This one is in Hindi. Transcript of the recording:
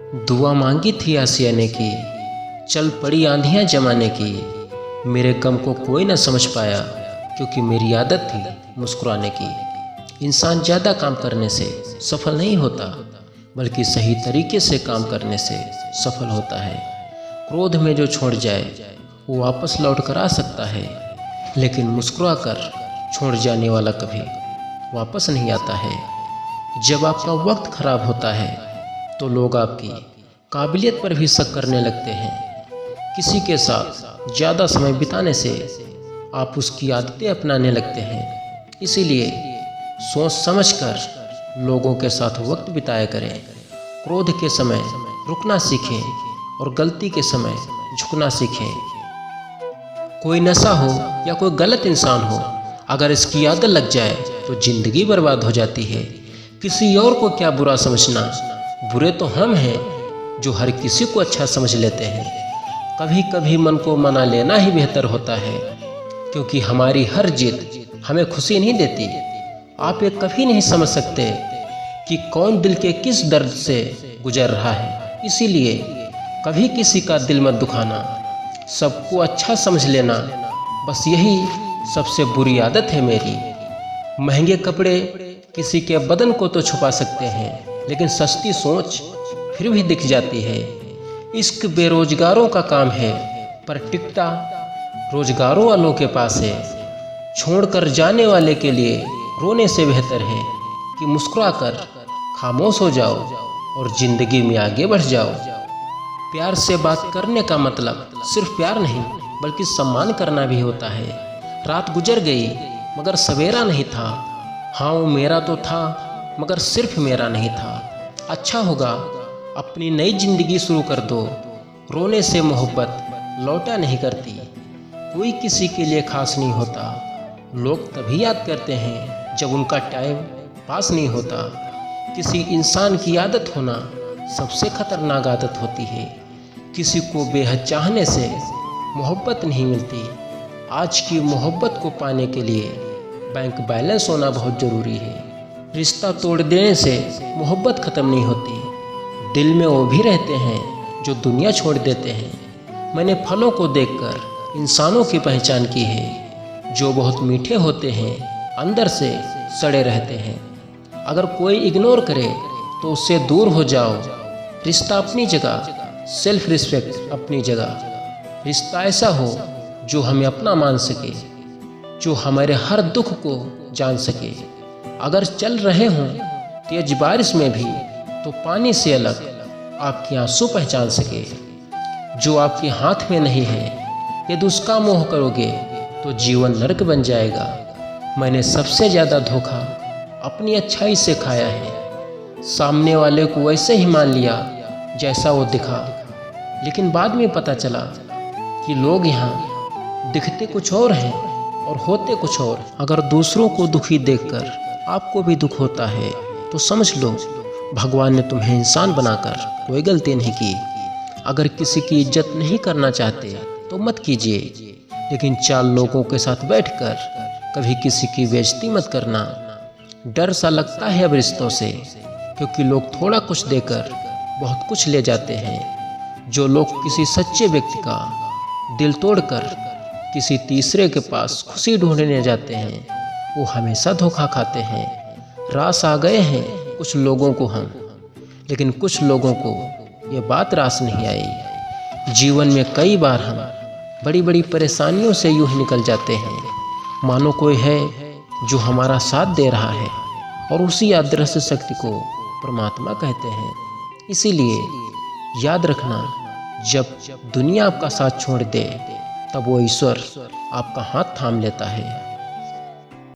दुआ मांगी थी आसियाने की, चल पड़ी आंधियां जमाने की। मेरे गम को कोई न समझ पाया, क्योंकि मेरी आदत थी मुस्कुराने की। इंसान ज़्यादा काम करने से सफल नहीं होता, बल्कि सही तरीके से काम करने से सफल होता है। क्रोध में जो छोड़ जाए वो वापस लौट कर आ सकता है, लेकिन मुस्कुरा कर छोड़ जाने वाला कभी वापस नहीं आता है। जब आपका वक्त खराब होता है तो लोग आपकी काबिलियत पर भी शक करने लगते हैं। किसी के साथ ज़्यादा समय बिताने से आप उसकी आदतें अपनाने लगते हैं। इसीलिए सोच समझकर लोगों के साथ वक्त बिताया करें। क्रोध के समय रुकना सीखें और गलती के समय झुकना सीखें। कोई नशा हो या कोई गलत इंसान हो, अगर इसकी आदत लग जाए तो जिंदगी बर्बाद हो जाती है। किसी और को क्या बुरा समझना, बुरे तो हम हैं जो हर किसी को अच्छा समझ लेते हैं। कभी कभी मन को मना लेना ही बेहतर होता है, क्योंकि हमारी हर जीत हमें खुशी नहीं देती। आप ये कभी नहीं समझ सकते कि कौन दिल के किस दर्द से गुजर रहा है। इसीलिए कभी किसी का दिल मत दुखाना, सबको अच्छा समझ लेना। बस यही सबसे बुरी आदत है मेरी। महंगे कपड़े किसी के बदन को तो छुपा सकते हैं, लेकिन सस्ती सोच फिर भी दिख जाती है। इश्क बेरोजगारों का काम है, पर टिकता रोजगारों वालों के पास है। छोड़कर जाने वाले के लिए रोने से बेहतर है कि मुस्कुरा कर खामोश हो जाओ और जिंदगी में आगे बढ़ जाओ। प्यार से बात करने का मतलब सिर्फ प्यार नहीं, बल्कि सम्मान करना भी होता है। रात गुजर गई मगर सवेरा नहीं था। हाँ, वो मेरा तो था, मगर सिर्फ मेरा नहीं था। अच्छा होगा अपनी नई जिंदगी शुरू कर दो। रोने से मोहब्बत लौटा नहीं करती। कोई किसी के लिए खास नहीं होता। लोग तभी याद करते हैं जब उनका टाइम पास नहीं होता। किसी इंसान की आदत होना सबसे खतरनाक आदत होती है। किसी को बेहद चाहने से मोहब्बत नहीं मिलती। आज की मोहब्बत को पाने के लिए बैंक बैलेंस होना बहुत ज़रूरी है। रिश्ता तोड़ देने से मोहब्बत ख़त्म नहीं होती। दिल में वो भी रहते हैं जो दुनिया छोड़ देते हैं। मैंने फलों को देखकर इंसानों की पहचान की है, जो बहुत मीठे होते हैं, अंदर से सड़े रहते हैं। अगर कोई इग्नोर करे तो उससे दूर हो जाओ। रिश्ता अपनी जगह, सेल्फ रिस्पेक्ट अपनी जगह। रिश्ता ऐसा हो जो हमें अपना मान सके, जो हमारे हर दुख को जान सके। अगर चल रहे हों तेज बारिश में भी, तो पानी से अलग आपके आंसू पहचान सके। जो आपके हाथ में नहीं है, यदि उसका मोह करोगे तो जीवन नरक बन जाएगा। मैंने सबसे ज़्यादा धोखा अपनी अच्छाई से खाया है। सामने वाले को वैसे ही मान लिया जैसा वो दिखा, लेकिन बाद में पता चला कि लोग यहाँ दिखते कुछ और हैं और होते कुछ और। अगर दूसरों को दुखी देखकर आपको भी दुख होता है तो समझ लो भगवान ने तुम्हें इंसान बनाकर कोई गलती नहीं की। अगर किसी की इज्जत नहीं करना चाहते तो मत कीजिए, लेकिन 4 लोगों के साथ बैठकर कभी किसी की बेइज्जती मत करना। डर सा लगता है अब रिश्तों से, क्योंकि लोग थोड़ा कुछ देकर बहुत कुछ ले जाते हैं। जो लोग किसी सच्चे व्यक्ति का दिल तोड़कर किसी तीसरे के पास खुशी ढूंढने जाते हैं, वो हमेशा धोखा खाते हैं। रास आ गए हैं कुछ लोगों को हम, लेकिन कुछ लोगों को ये बात रास नहीं आई। जीवन में कई बार हम बड़ी बड़ी परेशानियों से यूं ही निकल जाते हैं, मानो कोई है जो हमारा साथ दे रहा है, और उसी अदृश्य शक्ति को परमात्मा कहते हैं। इसीलिए याद रखना, जब दुनिया आपका साथ छोड़ दे, तब वो ईश्वर आपका हाथ थाम लेता है।